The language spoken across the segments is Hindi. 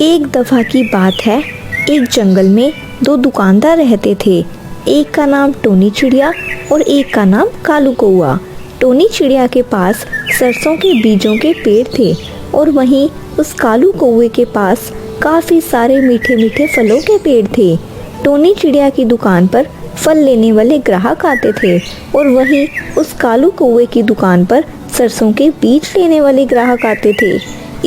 एक दफ़ा की बात है, एक जंगल में दो दुकानदार रहते थे। एक का नाम टोनी चिड़िया और एक का नाम कालू कौआ। टोनी चिड़िया के पास सरसों के बीजों के पेड़ थे और वहीं उस कालू कौवे के पास काफ़ी सारे मीठे मीठे फलों के पेड़ थे। टोनी चिड़िया की दुकान पर फल लेने वाले ग्राहक आते थे और वहीं उस कालू कौवे की दुकान पर सरसों के बीज लेने वाले ग्राहक आते थे।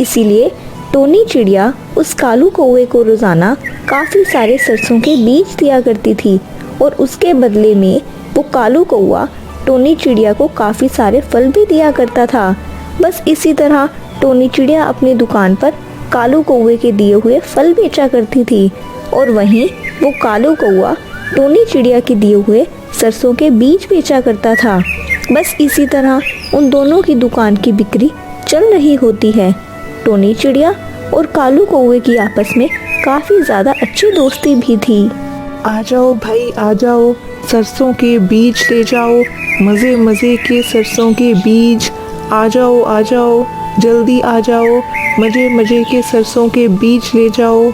इसीलिए टोनी चिड़िया उस कालू कौवे को रोज़ाना काफ़ी सारे सरसों के बीज दिया करती थी और उसके बदले में वो कालू कौवा टोनी चिड़िया को काफ़ी सारे फल भी दिया करता था। बस इसी तरह टोनी चिड़िया अपनी दुकान पर कालू कौवे के दिए हुए फल बेचा करती थी और वहीं वो कालू कौवा टोनी चिड़िया के दिए हुए सरसों के बीज बेचा करता था। बस इसी तरह उन दोनों की दुकान की बिक्री चल रही होती है। टोनी चिड़िया और कालू कौवे की आपस में काफ़ी ज़्यादा अच्छी दोस्ती भी थी। आ जाओ भाई आ जाओ, सरसों के बीज ले जाओ, मज़े मज़े के सरसों के बीज। आ जाओ जल्दी आ जाओ, मज़े मज़े के सरसों के बीज ले जाओ।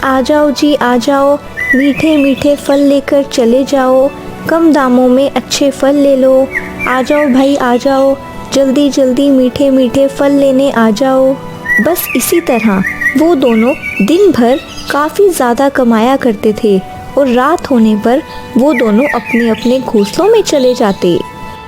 आ जाओ जी आ जाओ, मीठे मीठे फल लेकर चले जाओ, कम दामों में अच्छे फल ले लो। आ जाओ भाई आ जाओ, जल्दी जल्दी मीठे मीठे फल लेने आ जाओ। बस इसी तरह वो दोनों दिन भर काफ़ी ज़्यादा कमाया करते थे और रात होने पर वो दोनों अपने अपने घोंसलों में चले जाते।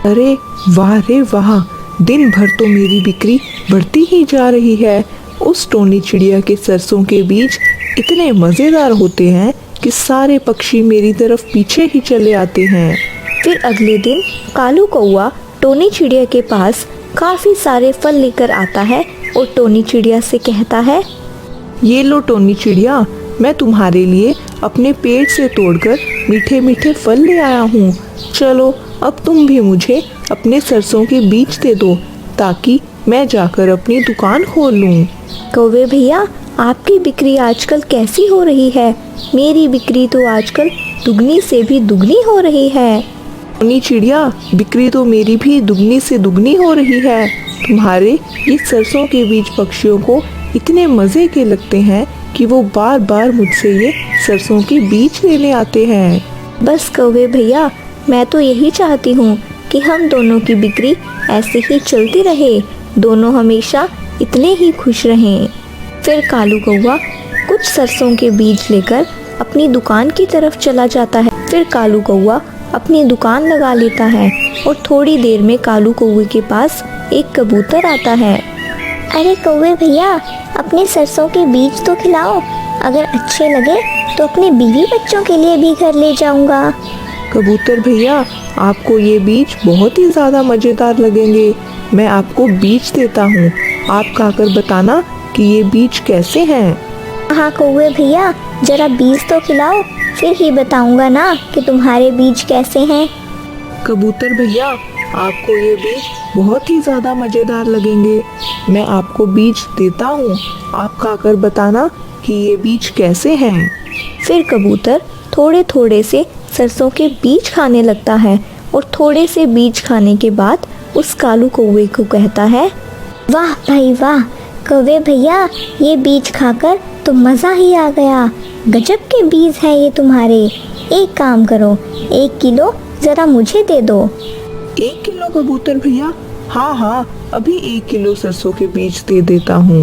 अरे वाह रे वाह, दिन भर तो मेरी बिक्री बढ़ती ही जा रही है। उस टोनी चिड़िया के सरसों के बीज इतने मज़ेदार होते हैं कि सारे पक्षी मेरी तरफ पीछे ही चले आते हैं। फिर अगले दिन कालू कौवा टोनी चिड़िया के पास काफ़ी सारे फल लेकर आता है और टोनी चिड़िया से कहता है, ये लो टोनी चिड़िया, मैं तुम्हारे लिए अपने पेड़ से तोड़कर मीठे मीठे फल ले आया हूँ। चलो अब तुम भी मुझे अपने सरसों के बीज दे दो ताकि मैं जाकर अपनी दुकान खोल लूँ। कौवे भैया, आपकी बिक्री आजकल कैसी हो रही है? मेरी बिक्री तो आजकल दुगनी से भी दुगनी हो रही है। टोनी चिड़िया, बिक्री तो मेरी भी दुगनी से दुगनी हो रही है। तुम्हारे ये सरसों के बीज पक्षियों को इतने मज़े के लगते हैं कि वो बार बार मुझसे ये सरसों के बीज लेने आते हैं। बस कौवे भैया, मैं तो यही चाहती हूँ कि हम दोनों की बिक्री ऐसे ही चलती रहे, दोनों हमेशा इतने ही खुश रहें। फिर कालू कौवा कुछ सरसों के बीज लेकर अपनी दुकान की तरफ चला जाता है। फिर कालू कौवा अपनी दुकान लगा लेता है और थोड़ी देर में कालू कौवे के पास एक कबूतर आता है। अरे कौवे भैया, अपने सरसों के बीज तो खिलाओ, अगर अच्छे लगे तो अपने बीवी बच्चों के लिए भी घर ले जाऊंगा। कबूतर भैया, आपको ये बीज बहुत ही ज़्यादा मज़ेदार लगेंगे। मैं आपको बीज देता हूँ, आप खाकर बताना कि ये बीज कैसे हैं। हाँ कौवे भैया, जरा बीज तो खिलाओ, फिर ही बताऊंगा ना कि तुम्हारे बीज कैसे हैं। कबूतर भैया, आपको ये बीज बहुत ही ज़्यादा मज़ेदार लगेंगे। मैं आपको बीज देता हूँ, आप खाकर बताना कि ये बीज कैसे हैं। फिर कबूतर थोड़े थोड़े से सरसों के बीज खाने लगता है और थोड़े से बीज खाने के बाद उस कालू कौवे को कहता है, वाह भाई वाह कौवे भैया, ये बीज खाकर तो मज़ा ही आ गया। गजब के बीज हैं ये तुम्हारे। एक काम करो, 1 किलो ज़रा मुझे दे दो। 1 किलो कबूतर भैया? हाँ, अभी 1 किलो सरसों के बीज दे देता हूँ।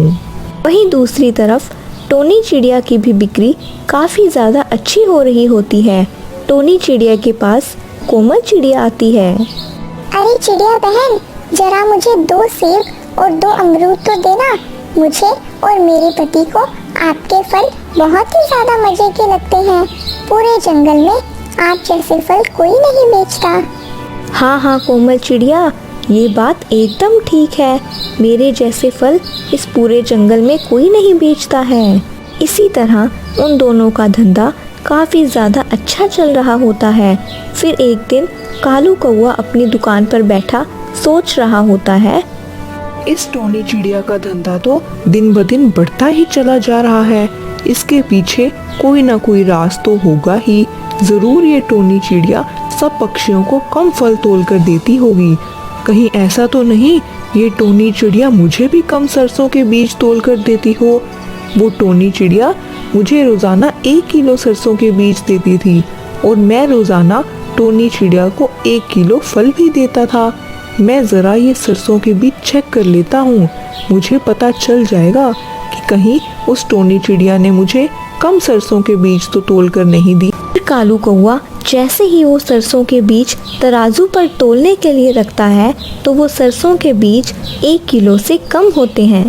वहीं दूसरी तरफ टोनी चिड़िया की भी बिक्री काफ़ी ज़्यादा अच्छी हो रही होती है। टोनी चिड़िया के पास कोमल चिड़िया आती है। अरे चिड़िया बहन, जरा मुझे 2 सेब और 2 अमरूद तो देना। मुझे और मेरे पति को आपके फल बहुत ही ज़्यादा मज़े के लगते हैं। पूरे जंगल में आप जैसे फल कोई नहीं बेचता। हाँ कोमल चिड़िया, ये बात एकदम ठीक है। मेरे जैसे फल इस पूरे जंगल में कोई नहीं बेचता है। इसी तरह उन दोनों का धंधा काफ़ी ज़्यादा अच्छा चल रहा होता है। फिर एक दिन कालू कौवा अपनी दुकान पर बैठा सोच रहा होता है, इस टोनी चिड़िया का धंधा तो दिन ब दिन बढ़ता ही चला जा रहा है। इसके पीछे कोई ना कोई राज तो होगा ही। ज़रूर ये टोनी चिड़िया सब पक्षियों को कम फल तोल कर देती होगी। कहीं ऐसा तो नहीं ये टोनी चिड़िया मुझे भी कम सरसों के बीज तोल कर देती हो। वो टोनी चिड़िया मुझे रोजाना 1 किलो सरसों के बीज देती थी और मैं रोजाना टोनी चिड़िया को 1 किलो फल भी देता था। मैं जरा ये सरसों के बीज चेक कर लेता हूँ, मुझे पता चल जाएगा कि कहीं उस टोनी चिड़िया ने मुझे कम सरसों के बीज तो तोल कर नहीं दी। फिर कालू कौवा जैसे ही वो सरसों के बीज तराजू पर तोलने के लिए रखता है तो वो सरसों के बीज 1 किलो से कम होते हैं।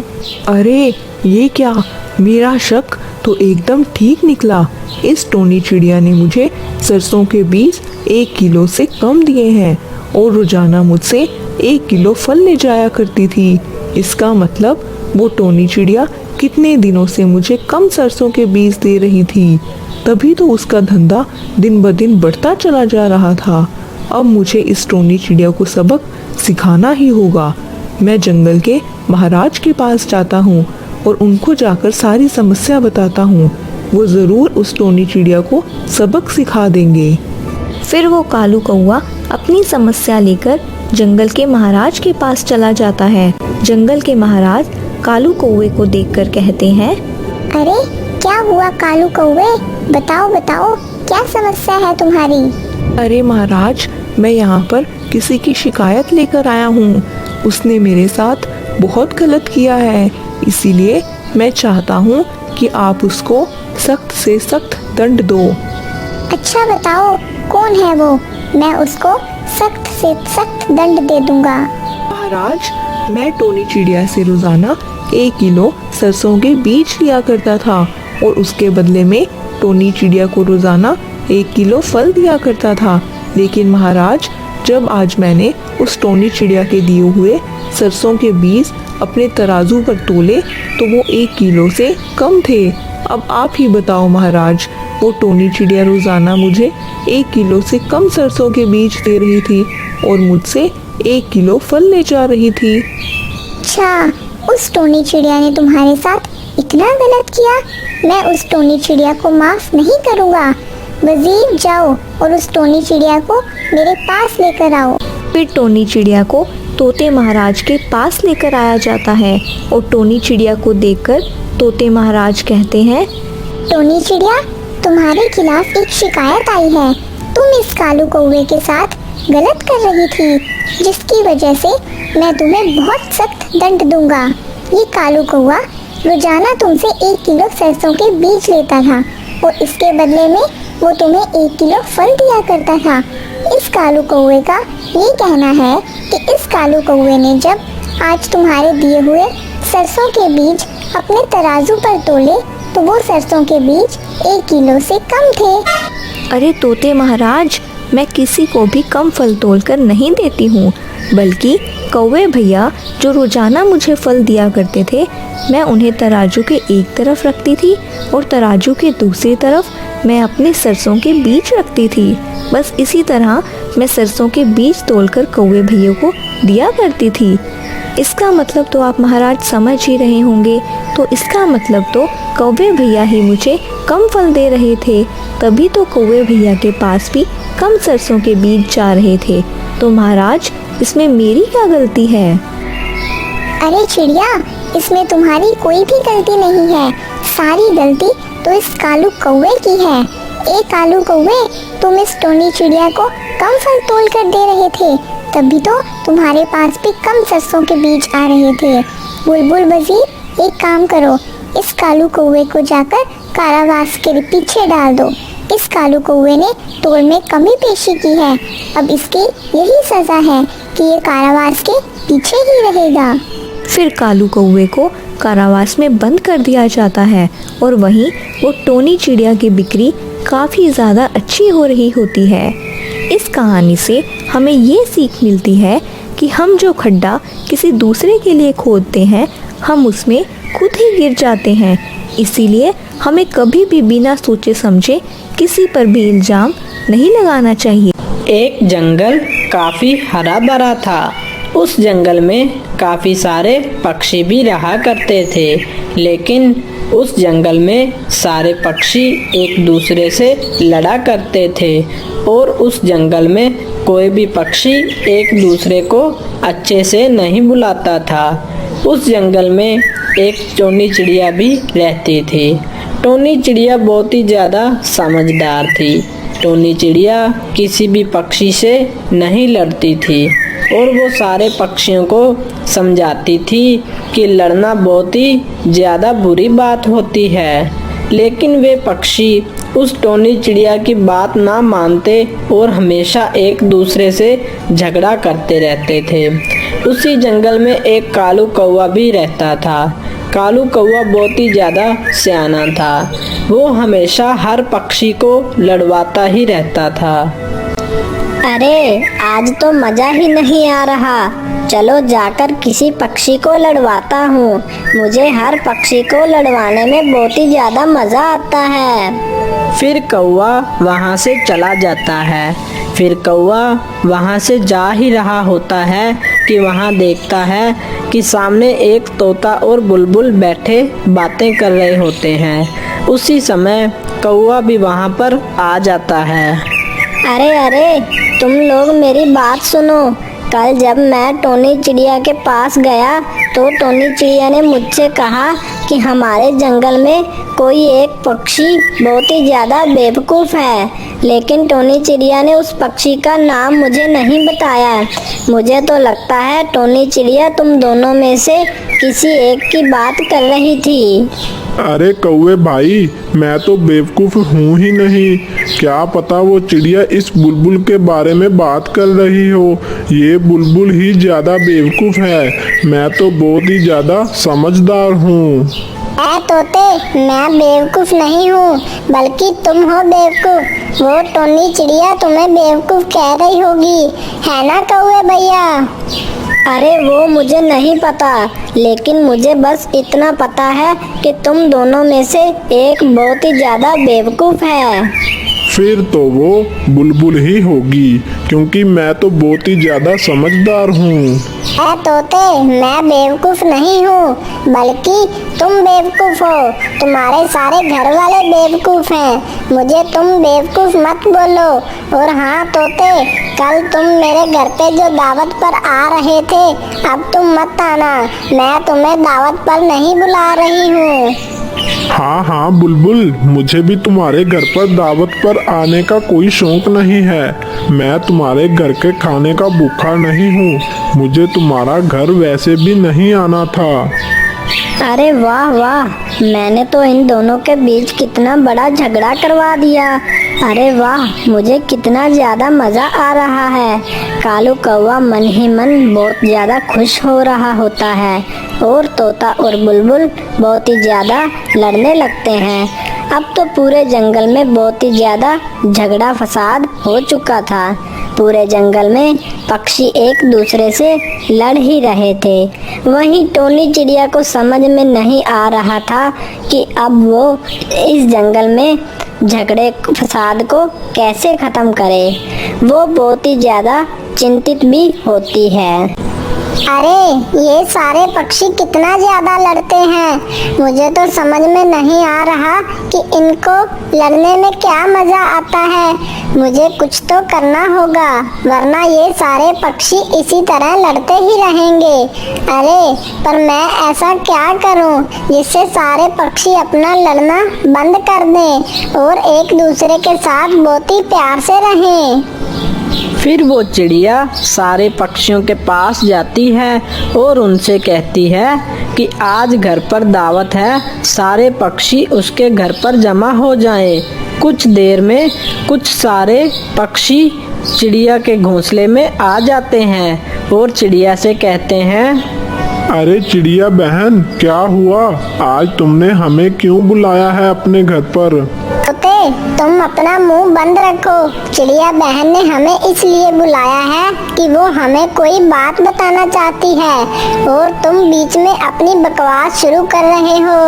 अरे ये क्या, मेरा शक तो एकदम ठीक निकला। इस टोनी चिड़िया ने मुझे सरसों के बीज 1 किलो से कम दिए हैं और रोजाना मुझसे 1 किलो फल ले जाया करती थी। इसका मतलब वो टोनी चिड़िया कितने दिनों से मुझे कम सरसों के बीज दे रही थी, तभी तो उसका धंधा दिन ब दिन बढ़ता चला जा रहा था। अब मुझे इस टोनी चिड़िया को सबक सिखाना ही होगा। मैं जंगल के महाराज के पास जाता हूँ और उनको जाकर सारी समस्या बताता हूँ। वो ज़रूर उस टोनी चिड़िया को सबक सिखा देंगे। फिर वो कालू कौवा अपनी समस्या लेकर जंगल के महाराज के पास चला जाता है। जंगल के महाराज कालू कौवे को देखकर कहते हैं, अरे क्या हुआ कालू कौवे, बताओ बताओ क्या समस्या है तुम्हारी। अरे महाराज, मैं यहाँ पर किसी की शिकायत लेकर आया हूँ। उसने मेरे साथ बहुत गलत किया है, इसीलिए मैं चाहता हूँ कि आप उसको सख्त से सख्त दंड दो। अच्छा बताओ कौन है वो, मैं उसको सख्त से सख्त दंड दे दूंगा। महाराज, मैं टोनी चिड़िया से रोजाना 1 किलो सरसों के बीज लिया करता था और उसके बदले में टोनी चिड़िया को रोजाना 1 किलो फल दिया करता था। लेकिन महाराज, जब आज मैंने उस टोनी चिड़िया के दिए हुए सरसों के बीज अपने तराजू पर तोले तो वो 1 किलो से कम थे। अब आप ही बताओ महाराज, वो टोनी चिड़िया रोजाना मुझे 1 किलो से कम सरसों के बीज दे रही थी और मुझसे 1 किलो फल ले जा रही थी। अच्छा, उस टोनी चिड़िया ने तुम्हारे साथ इतना गलत किया, मैं उस टोनी चिड़िया को माफ नहीं करूँगा। वजीर, जाओ और उस टोनी चिड़िया को मेरे पास लेकर आओ। फिर टोनी चिड़िया को तोते महाराज के पास लेकर आया जाता है और टोनी चिड़िया को देखकर तोते महाराज कहते हैं, टोनी चिड़िया, तुम्हारे खिलाफ एक शिकायत आई है। तुम इस कालू कौवे के साथ गलत कर रही थी, जिसकी वजह से मैं तुम्हें बहुत सख्त दंड दूंगा। ये कालू कौवा रोजाना तुमसे 1 किलो सरसों के बीज लेता था और इसके बदले में वो तुम्हें 1 किलो फल दिया करता था। इस कालू कौवे का ये कहना है कि इस कालू कौवे ने जब आज तुम्हारे दिए हुए सरसों के बीज अपने तराजू पर तोले तो वो सरसों के बीज 1 किलो से कम थे। अरे तोते महाराज, मैं किसी को भी कम फल तोलकर नहीं देती हूँ, बल्कि कौवे भैया जो रोजाना मुझे फल दिया करते थे, मैं उन्हें तराजू के एक तरफ रखती थी और तराजू के दूसरी तरफ मैं अपने सरसों के बीज रखती थी। बस इसी तरह मैं सरसों के बीज तोलकर कौवे भैया को दिया करती थी। इसका मतलब तो आप महाराज समझ ही रहे होंगे। तो इसका मतलब तो कौवे भैया ही मुझे कम फल दे रहे थे, तभी तो कौवे भैया के पास भी कम सरसों के बीज जा रहे थे। तो महाराज, इसमें मेरी क्या गलती है? अरे चिड़िया, इसमें तुम्हारी कोई भी गलती नहीं है, सारी गलती तो इस कालू कौवे की है। ए कालू कौवे, तुम इस टोनी चिड़िया को कम फल तोल कर दे रहे थे, तभी तो तुम्हारे पास भी कम सरसों के बीज आ रहे थे। बुलबुल वजीर, एक काम करो, इस कालू कौवे को जाकर कारावास के पीछे डाल दो। इस कालू कौवे ने तोल में कमी पेशी की है, अब इसकी यही सजा है कि ये कारावास के पीछे ही रहेगा। फिर कालू कौवे को कारावास में बंद कर दिया जाता है और वहीं वो टोनी चिड़िया की बिक्री काफ़ी ज़्यादा अच्छी हो रही होती है। इस कहानी से हमें ये सीख मिलती है कि हम जो खड्डा किसी दूसरे के लिए खोदते हैं, हम उसमें खुद ही गिर जाते हैं। इसीलिए हमें कभी भी बिना सोचे समझे किसी पर भी इल्ज़ाम नहीं लगाना चाहिए। एक जंगल काफ़ी हरा भरा था। उस जंगल में काफ़ी सारे पक्षी भी रहा करते थे, लेकिन उस जंगल में सारे पक्षी एक दूसरे से लड़ा करते थे और उस जंगल में कोई भी पक्षी एक दूसरे को अच्छे से नहीं बुलाता था। उस जंगल में एक टोनी चिड़िया भी रहती थी। टोनी चिड़िया बहुत ही ज़्यादा समझदार थी। टोनी चिड़िया किसी भी पक्षी से नहीं लड़ती थी और वो सारे पक्षियों को समझाती थी कि लड़ना बहुत ही ज़्यादा बुरी बात होती है। लेकिन वे पक्षी उस टोनी चिड़िया की बात ना मानते और हमेशा एक दूसरे से झगड़ा करते रहते थे। उसी जंगल में एक कालू कौवा भी रहता था। कालू कौवा बहुत ही ज़्यादा सियाना था। वो हमेशा हर पक्षी को लड़वाता ही रहता था। अरे आज तो मजा ही नहीं आ रहा, चलो जाकर किसी पक्षी को लड़वाता हूँ। मुझे हर पक्षी को लड़वाने में बहुत ही ज्यादा मजा आता है। फिर कौवा वहाँ से चला जाता है। फिर कौवा वहाँ से जा ही रहा होता है कि वहाँ देखता है कि सामने एक तोता और बुलबुल बैठे बातें कर रहे होते हैं। उसी समय कौवा भी वहाँ पर आ जाता है। अरे तुम लोग मेरी बात सुनो। कल जब मैं टोनी चिड़िया के पास गया तो टोनी चिड़िया ने मुझसे कहा कि हमारे जंगल में कोई एक पक्षी बहुत ही ज़्यादा बेवकूफ़ है। लेकिन टोनी चिड़िया ने उस पक्षी का नाम मुझे नहीं बताया। मुझे तो लगता है टोनी चिड़िया तुम दोनों में से किसी एक की बात कर रही थी। अरे कौवे भाई, मैं तो बेवकूफ़ हूँ ही नहीं। क्या पता वो चिड़िया इस बुलबुल के बारे में बात कर रही हो। ये बुलबुल ही ज़्यादा बेवकूफ़ है, मैं तो बहुत ही ज़्यादा समझदार हूँ। ऐ तोते, मैं बेवकूफ़ नहीं हूँ बल्कि तुम हो बेवकूफ़। वो टोनी चिड़िया तुम्हें बेवकूफ़ कह रही होगी, है ना कौवे भैया? अरे वो मुझे नहीं पता, लेकिन मुझे बस इतना पता है कि तुम दोनों में से एक बहुत ही ज़्यादा बेवकूफ़ है। फिर तो वो बुलबुल ही होगी, क्योंकि मैं तो बहुत ही ज़्यादा समझदार हूँ। ऐ तोते, मैं बेवकूफ़ नहीं हूँ बल्कि तुम बेवकूफ़ हो। तुम्हारे सारे घर वाले बेवकूफ़ हैं। मुझे तुम बेवकूफ़ मत बोलो। और हाँ तोते, कल तुम मेरे घर पे जो दावत पर आ रहे थे, अब तुम मत आना। मैं तुम्हें दावत पर नहीं बुला रही हूँ। हाँ बुलबुल, मुझे भी तुम्हारे घर पर दावत पर आने का कोई शौक नहीं है। मैं तुम्हारे घर के खाने का भूखा नहीं हूँ। मुझे तुम्हारा घर वैसे भी नहीं आना था। अरे वाह वाह, मैंने तो इन दोनों के बीच कितना बड़ा झगड़ा करवा दिया। अरे वाह, मुझे कितना ज़्यादा मज़ा आ रहा है। कालू कौवा मन ही मन बहुत ज़्यादा खुश हो रहा होता है और तोता और बुलबुल बहुत ही ज़्यादा लड़ने लगते हैं। अब तो पूरे जंगल में बहुत ही ज़्यादा झगड़ा फसाद हो चुका था। पूरे जंगल में पक्षी एक दूसरे से लड़ ही रहे थे। वहीं टोनी चिड़िया को समझ में नहीं आ रहा था कि अब वो इस जंगल में झगड़े फसाद को कैसे ख़त्म करे। वो बहुत ही ज़्यादा चिंतित भी होती है। अरे ये सारे पक्षी कितना ज्यादा लड़ते हैं। मुझे तो समझ में नहीं आ रहा कि इनको लड़ने में क्या मजा आता है। मुझे कुछ तो करना होगा, वरना ये सारे पक्षी इसी तरह लड़ते ही रहेंगे। अरे पर मैं ऐसा क्या करूं जिससे सारे पक्षी अपना लड़ना बंद कर दें और एक दूसरे के साथ बहुत ही प्यार से रहें। फिर वो चिड़िया सारे पक्षियों के पास जाती है और उनसे कहती है कि आज घर पर दावत है, सारे पक्षी उसके घर पर जमा हो जाएं। कुछ देर में कुछ सारे पक्षी चिड़िया के घोंसले में आ जाते हैं और चिड़िया से कहते हैं, अरे चिड़िया बहन, क्या हुआ? आज तुमने हमें क्यों बुलाया है अपने घर पर? तोते, तुम अपना मुंह बंद रखो। चिड़िया बहन ने हमें इसलिए बुलाया है कि वो हमें कोई बात बताना चाहती है और तुम बीच में अपनी बकवास शुरू कर रहे हो।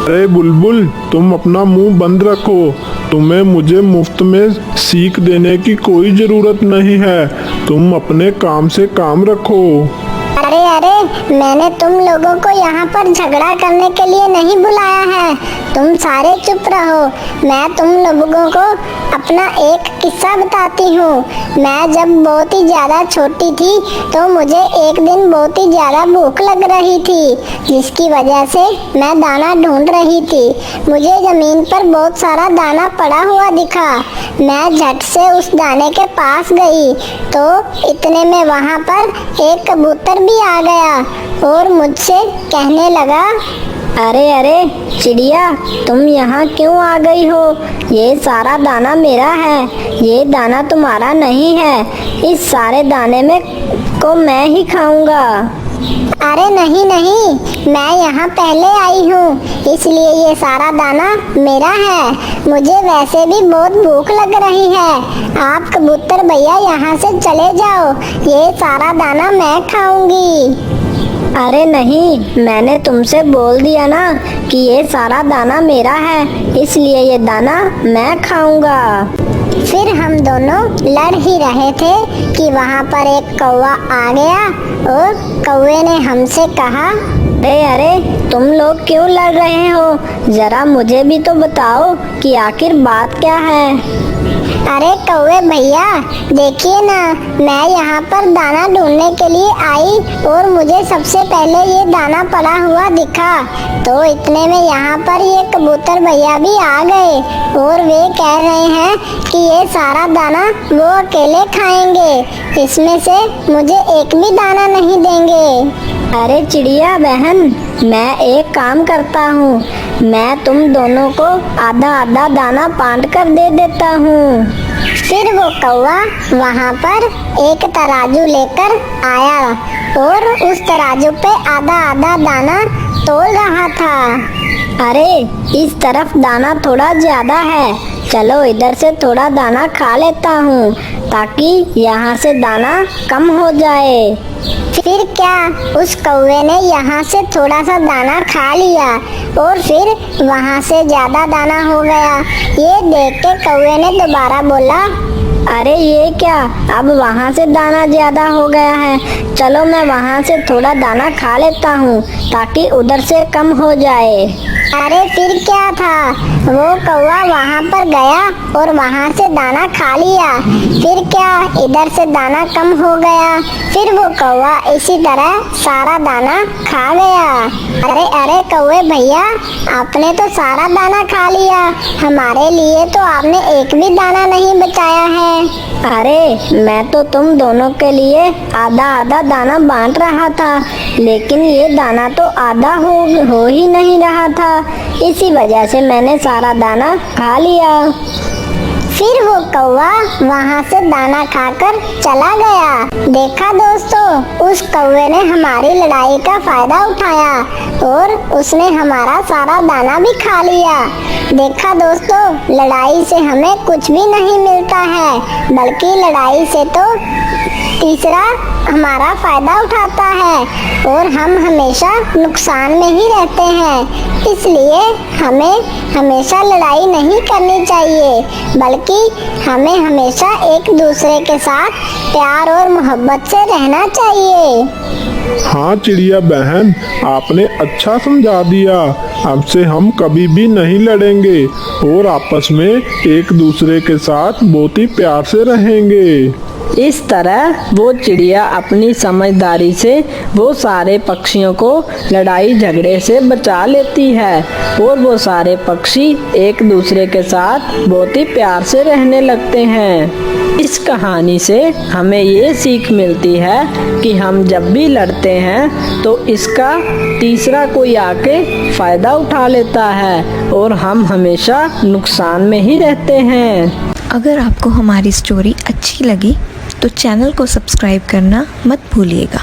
अरे बुलबुल, तुम अपना मुंह बंद रखो। तुम्हें मुझे मुफ्त में सीख देने की कोई ज़रूरत नहीं है। तुम अपने काम से काम रखो। अरे अरे, मैंने तुम लोगों को यहाँ पर झगड़ा करने के लिए नहीं बुलाया है। तुम सारे चुप रहो। मैं तुम लोगों को अपना एक किस्सा बताती हूँ। मैं जब बहुत ही ज़्यादा छोटी थी तो मुझे एक दिन बहुत ही ज़्यादा भूख लग रही थी, जिसकी वजह से मैं दाना ढूंढ रही थी। मुझे ज़मीन पर बहुत सारा दाना पड़ा हुआ दिखा। मैं झट से उस दाने के पास गई तो इतने में वहाँ पर एक कबूतर भी आ गया और मुझसे कहने लगा, अरे अरे चिड़िया, तुम यहाँ क्यों आ गई हो? ये सारा दाना मेरा है, ये दाना तुम्हारा नहीं है। इस सारे दाने में को मैं ही खाऊंगा। अरे नहीं नहीं, मैं यहाँ पहले आई हूँ, इसलिए ये सारा दाना मेरा है। मुझे वैसे भी बहुत भूख लग रही है। आप कबूतर भैया यहाँ से चले जाओ, ये सारा दाना मैं खाऊंगी। अरे नहीं, मैंने तुमसे बोल दिया ना कि ये सारा दाना मेरा है, इसलिए ये दाना मैं खाऊंगा। फिर हम दोनों लड़ ही रहे थे कि वहाँ पर एक कौवा आ गया और कौवे ने हमसे कहा, अरे अरे, तुम लोग क्यों लड़ रहे हो? जरा मुझे भी तो बताओ कि आखिर बात क्या है। अरे कौवे भैया, देखिए ना, मैं यहाँ पर दाना ढूंढने के लिए आई और मुझे सबसे पहले ये दाना पड़ा हुआ दिखा। तो इतने में यहाँ पर ये कबूतर भैया भी आ गए और वे कह रहे हैं कि ये सारा दाना वो अकेले खाएंगे, इसमें से मुझे एक भी दाना नहीं देंगे। अरे चिड़िया बहन, मैं एक काम करता हूँ, मैं तुम दोनों को आधा आधा दाना बांट कर दे देता हूँ। फिर वो कौवा वहाँ पर एक तराजू लेकर आया और उस तराजू पे आधा आधा दाना तोल रहा था। अरे इस तरफ दाना थोड़ा ज्यादा है, चलो इधर से थोड़ा दाना खा लेता हूँ ताकि यहाँ से दाना कम हो जाए। फिर क्या, उस कौवे ने यहाँ से थोड़ा सा दाना खा लिया और फिर वहाँ से ज्यादा दाना हो गया। ये देख के कौवे ने दोबारा बोला, अरे ये क्या, अब वहाँ से दाना ज्यादा हो गया है, चलो मैं वहाँ से थोड़ा दाना खा लेता हूँ ताकि उधर से कम हो जाए। अरे फिर क्या था, वो कौवा वहाँ पर गया और वहाँ से दाना खा लिया। फिर क्या, इधर से दाना कम हो गया। फिर वो कौवा इसी तरह सारा दाना खा गया। अरे अरे कौवे भैया, आपने तो सारा दाना खा लिया, हमारे लिए तो आपने एक भी दाना नहीं बचाया है। अरे मैं तो तुम दोनों के लिए आधा आधा दाना बांट रहा था, लेकिन ये दाना तो आधा हो ही नहीं रहा था, इसी वजह से मैंने सारा दाना खा लिया। फिर वो कौवा वहाँ से दाना खाकर चला गया। देखा दोस्तों, उस कौवे ने हमारी लड़ाई का फायदा उठाया और उसने हमारा सारा दाना भी खा लिया। देखा दोस्तों, लड़ाई से हमें कुछ भी नहीं मिलता है, बल्कि लड़ाई से तो तीसरा हमारा फायदा उठाता है और हम हमेशा नुकसान में ही रहते हैं। इसलिए हमें हमेशा लड़ाई नहीं करनी चाहिए, बल्कि हमें हमेशा एक दूसरे के साथ प्यार और मोहब्बत से रहना चाहिए। हाँ चिड़िया बहन, आपने अच्छा समझा दिया। अब से हम कभी भी नहीं लड़ेंगे और आपस में एक दूसरे के साथ बहुत ही प्यार से रहेंगे। इस तरह वो चिड़िया अपनी समझदारी से वो सारे पक्षियों को लड़ाई झगड़े से बचा लेती है और वो सारे पक्षी एक दूसरे के साथ बहुत ही प्यार से रहने लगते हैं। इस कहानी से हमें ये सीख मिलती है कि हम जब भी लड़ते हैं तो इसका तीसरा कोई आके फायदा उठा लेता है और हम हमेशा नुकसान में ही रहते हैं। अगर आपको हमारी स्टोरी अच्छी लगी तो चैनल को सब्सक्राइब करना मत भूलिएगा।